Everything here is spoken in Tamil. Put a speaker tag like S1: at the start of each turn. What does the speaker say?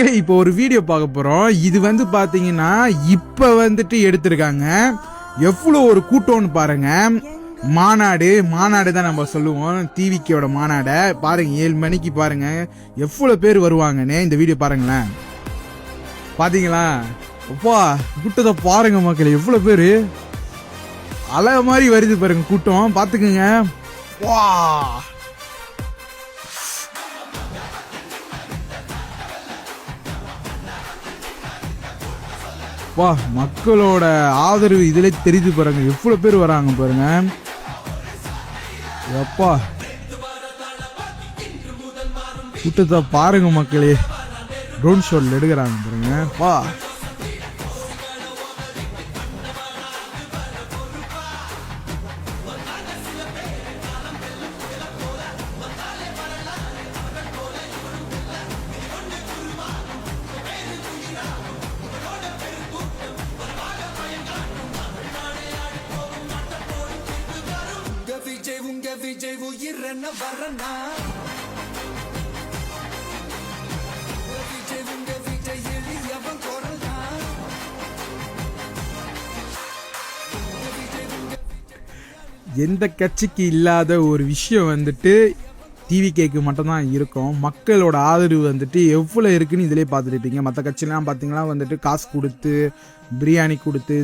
S1: இப்போ ஒரு வீடியோ பார்க்க போறோம். இது வந்து பாத்தீங்கன்னா இப்ப வந்துட்டு எடுத்திருக்காங்க. எவ்வளவு ஒரு கூட்டம்னு பாருங்க. மாநாடு தான் நம்ம சொல்லுவோம். டிவிக்கோட மாநாட பாருங்க. 7 மணிக்கு பாருங்க எவ்வளவு பேர் வருவாங்கன்னு. இந்த வீடியோ பாருங்களேன். பாத்தீங்களா? அப்பா கூட்டத்தை பாருங்க மக்கள், எவ்வளவு பேரு அலை மாதிரி வருது பாருங்க கூட்டம். பாத்துக்குங்க. வா வா மக்களோட ஆதரவு இதுல தெரிஞ்சு பாருங்க. எவ்வளவு பேர் வராங்க பாருங்க. எப்பா கூட்டத்தை பாருங்க மக்களே. ட்ரோன் ஷாட்ல எடுக்கிறாங்க பாருங்க. வா
S2: விஜய் உயிரன வரனா விஜய் எளியவன் குரல்னா
S1: எந்த கட்சிக்கு இல்லாத ஒரு விஷயம் வந்துட்டு டிவிகேக்கு மட்டும் தான் இருக்கும். மக்களோட ஆதரவு வந்துட்டு எவ்வளவு இருக்குன்னு இதுலயே பார்த்துட்டு இருப்பீங்க. மற்ற கட்சிலாம் பாத்தீங்கன்னா வந்துட்டு காசு கொடுத்து பிரியாணி கொடுத்து